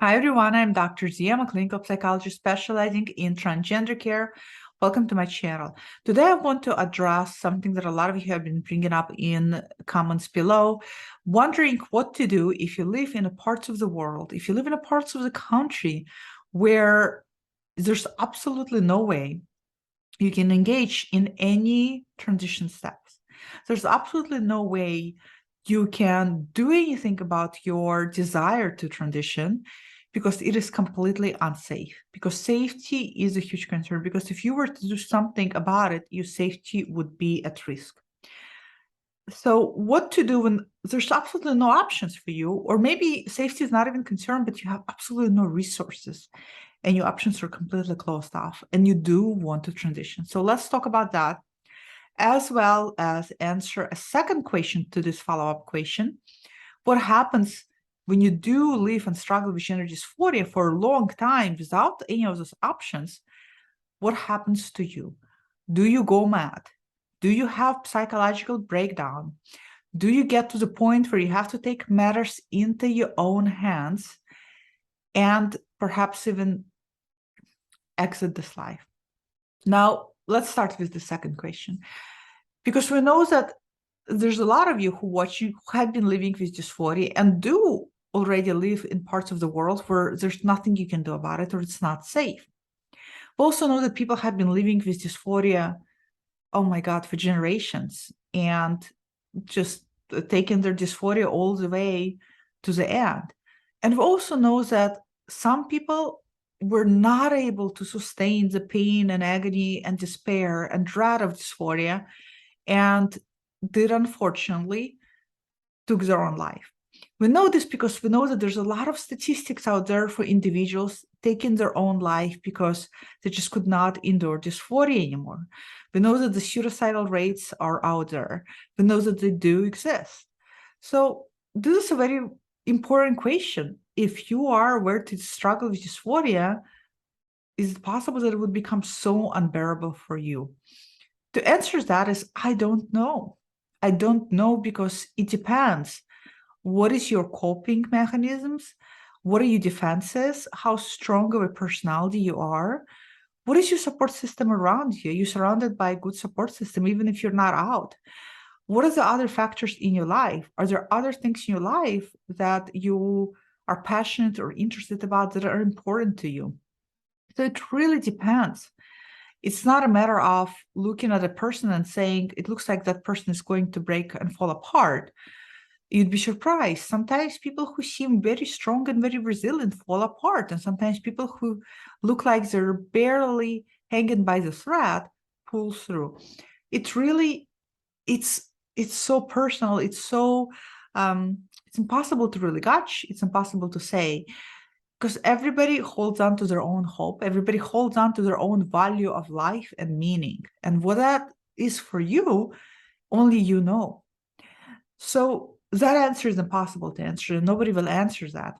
Hi, everyone. I'm Dr. Z. I'm a clinical psychologist specializing in transgender care. Welcome to my channel. Today, I want to address something that a lot of you have been bringing up in comments below, wondering what to do if you live in a parts of the world, if you live in a parts of the country where there's absolutely no way you can engage in any transition steps. There's absolutely no way you can do anything about your desire to transition because it is completely unsafe, because safety is a huge concern, because if you were to do something about it, your safety would be at risk. So what to do when there's absolutely no options for you, or maybe safety is not even concerned, but you have absolutely no resources and your options are completely closed off and you do want to transition. So let's talk about that, as well as answer a second question to this follow-up question. What happens when you do live and struggle with gender dysphoria for a long time without any of those options? What happens to you? Do you go mad? Do you have psychological breakdown? Do you get to the point where you have to take matters into your own hands and perhaps even exit this life? Now, let's start with the second question, because we know that there's a lot of you who watching who have been living with dysphoria and do already live in parts of the world where there's nothing you can do about it or it's not safe. We also know that people have been living with dysphoria, oh my God, for generations and just taking their dysphoria all the way to the end. And we also know that some people were not able to sustain the pain and agony and despair and dread of dysphoria and did unfortunately took their own life. We know this because we know that there's a lot of statistics out there for individuals taking their own life because they just could not endure dysphoria anymore. We know that the suicidal rates are out there. We know that they do exist. So this is a very important question. If you are aware to struggle with dysphoria, is it possible that it would become so unbearable for you? The answer to that is, I don't know. I don't know because it depends. What is your coping mechanisms? What are your defenses? How strong of a personality you are? What is your support system around you? You're surrounded by a good support system, even if you're not out. What are the other factors in your life? Are there other things in your life that you are passionate or interested about that are important to you? So it really depends. It's not a matter of looking at a person and saying, it looks like that person is going to break and fall apart. You'd be surprised. Sometimes people who seem very strong and very resilient fall apart. And sometimes people who look like they're barely hanging by the thread pull through. It really, it's so personal. It's so, it's impossible to really gauge. It's impossible to say, because everybody holds on to their own hope. Everybody holds on to their own value of life and meaning. And what that is for you, only you know. So that answer is impossible to answer, and nobody will answer that.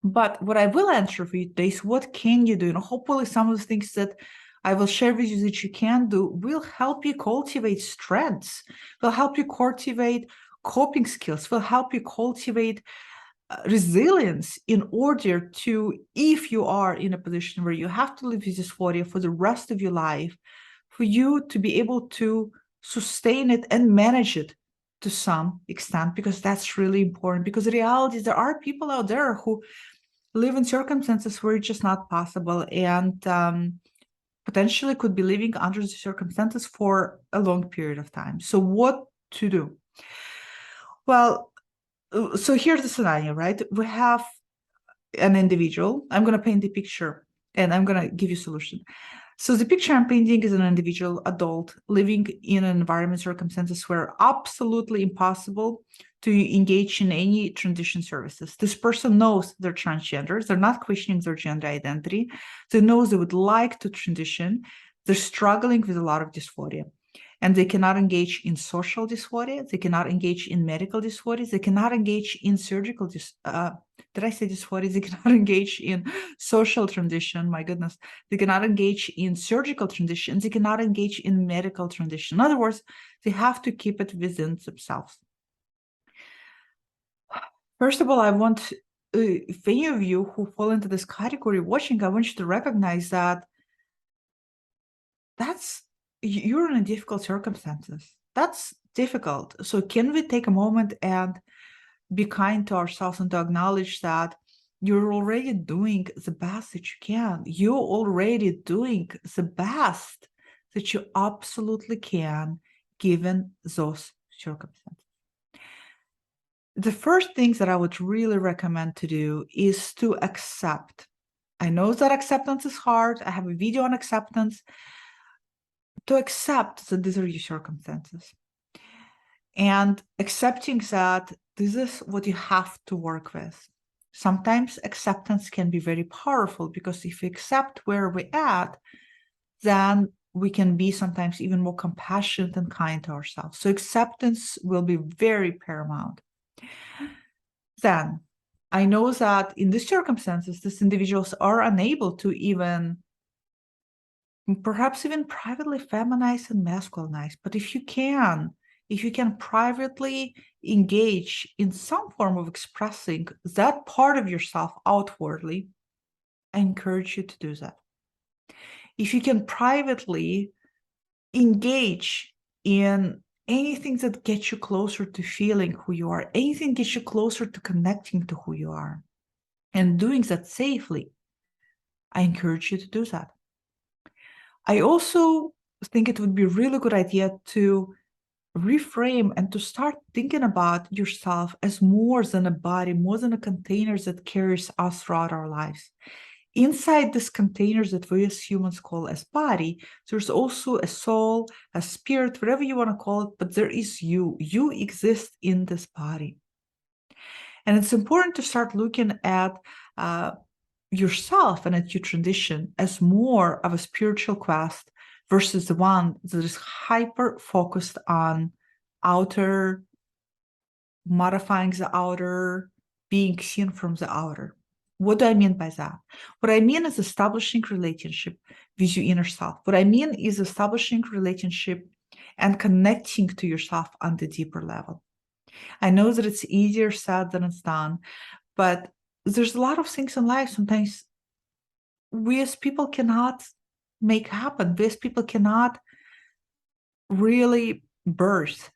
But what I will answer for you today is, what can you do? And hopefully some of the things that I will share with you that you can do will help you cultivate strengths, will help you cultivate coping skills, will help you cultivate resilience in order to, if you are in a position where you have to live with dysphoria for the rest of your life, for you to be able to sustain it and manage it to some extent, because that's really important. Because the reality is there are people out there who live in circumstances where it's just not possible and potentially could be living under the circumstances for a long period of time. So what to do? Well, so here's the scenario, right? We have an individual. I'm going to paint the picture and I'm going to give you a solution. So the picture I'm painting is an individual adult living in an environment, circumstances where absolutely impossible to engage in any transition services. This person knows they're transgender. They're not questioning their gender identity. They know they would like to transition. They're struggling with a lot of dysphoria. And they cannot engage in social dysphoria. They cannot engage in medical dysphoria. They cannot engage in surgical did I say dysphoria? They cannot engage in social transition. My goodness. They cannot engage in surgical transition. They cannot engage in medical transition. In other words, they have to keep it within themselves. First of all, I want if any of you who fall into this category watching, I want you to recognize that you're in difficult circumstances. That's difficult. So can we take a moment and be kind to ourselves and to acknowledge that you're already doing the best that you can. You're already doing the best that you absolutely can given those circumstances. The first thing that I would really recommend to do is to accept. I know that acceptance is hard. I have a video on acceptance. To accept that these are your circumstances. And accepting that this is what you have to work with. Sometimes acceptance can be very powerful because if we accept where we're at, then we can be sometimes even more compassionate and kind to ourselves. So acceptance will be very paramount. Then I know that in these circumstances, these individuals are unable to even perhaps even privately feminize and masculinize. But if you can privately engage in some form of expressing that part of yourself outwardly, I encourage you to do that. If you can privately engage in anything that gets you closer to feeling who you are, anything gets you closer to connecting to who you are, and doing that safely, I encourage you to do that. I also think it would be a really good idea to reframe and to start thinking about yourself as more than a body, more than a container that carries us throughout our lives. Inside this container that we as humans call as body, there's also a soul, a spirit, whatever you want to call it, but there is you. You exist in this body. And it's important to start looking at yourself and at your tradition as more of a spiritual quest versus the one that is hyper focused on outer, modifying the outer, being seen from the outer. What do I mean by that? What I mean is establishing relationship with your inner self. What I mean is establishing relationship and connecting to yourself on the deeper level. I know that it's easier said than it's done, but there's a lot of things in life sometimes we as people cannot make happen. We as people cannot really birth.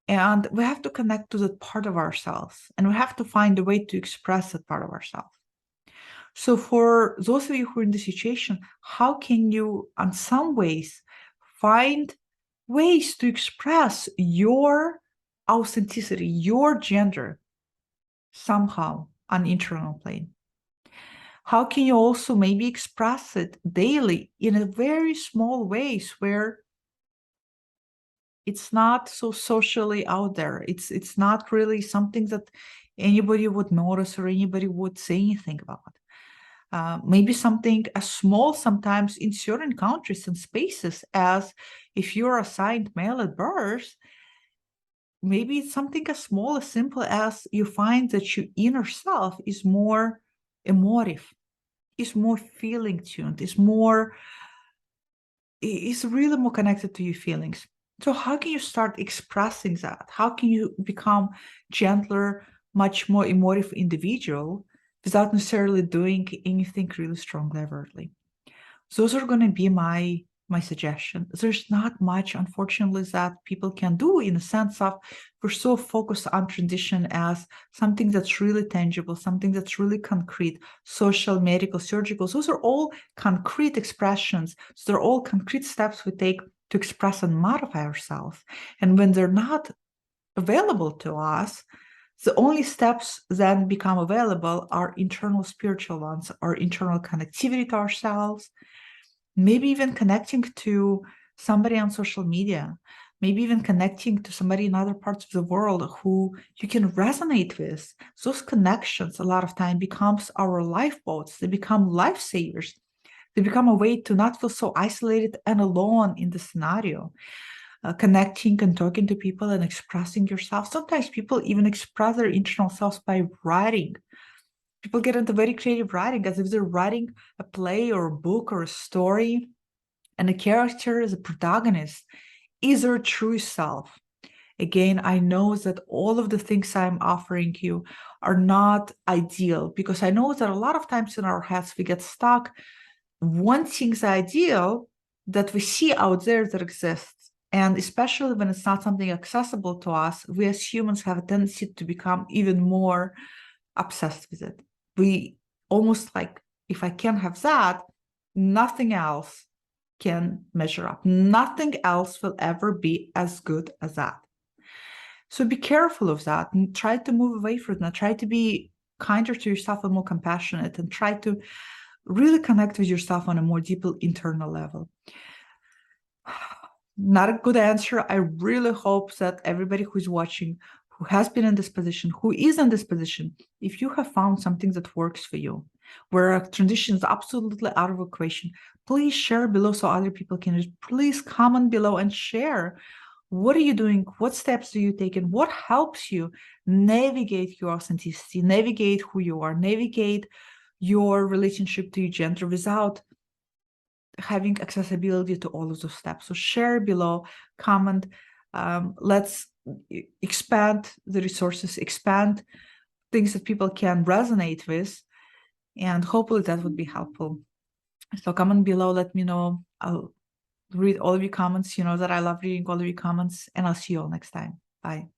And we have to connect to that part of ourselves. And we have to find a way to express that part of ourselves. So for those of you who are in the situation, how can you, in some ways, find ways to express your authenticity, your gender, somehow on internal plane? How can you also maybe express it daily in a very small ways where it's not so socially out there? It's not really something that anybody would notice or anybody would say anything about. Maybe something as small sometimes in certain countries and spaces as if you're assigned male at birth, maybe it's something as small as simple as you find that your inner self is more emotive, is more feeling tuned, is really more connected to your feelings. So how can you start expressing that? How can you become gentler, much more emotive individual without necessarily doing anything really strong overtly? Those are going to be my suggestion. There's not much, unfortunately, that people can do in the sense of we're so focused on transition as something that's really tangible, something that's really concrete, social, medical, surgical. Those are all concrete expressions. So they're all concrete steps we take to express and modify ourselves. And when they're not available to us, the only steps then become available are internal spiritual ones, our internal connectivity to ourselves, maybe even connecting to somebody on social media, maybe even connecting to somebody in other parts of the world who you can resonate with. Those connections a lot of time becomes our lifeboats. They become lifesavers. They become a way to not feel so isolated and alone in the scenario. Connecting and talking to people and expressing yourself. Sometimes people even express their internal selves by writing. People get into very creative writing as if they're writing a play or a book or a story, and the character as a protagonist is their true self. Again, I know that all of the things I'm offering you are not ideal, because I know that a lot of times in our heads we get stuck wanting the ideal that we see out there that exists. And especially when it's not something accessible to us, we as humans have a tendency to become even more obsessed with it. We almost like, if I can't have that, nothing else can measure up. Nothing else will ever be as good as that. So be careful of that and try to move away from that. Try to be kinder to yourself and more compassionate, and try to really connect with yourself on a more deeper internal level. Not a good answer. I really hope that everybody who's watching, who has been in this position, who is in this position, if you have found something that works for you, where a transition is absolutely out of equation, please share below so other people can. Please comment below and share. What are you doing? What steps do you take? And what helps you navigate your authenticity, navigate who you are, navigate your relationship to your gender without having accessibility to all of those steps? So share below, comment. Let's expand the resources, expand things that people can resonate with, and hopefully that would be helpful. So comment below, let me know. I'll read all of your comments. You know that I love reading all of your comments, and I'll see you all next time. Bye.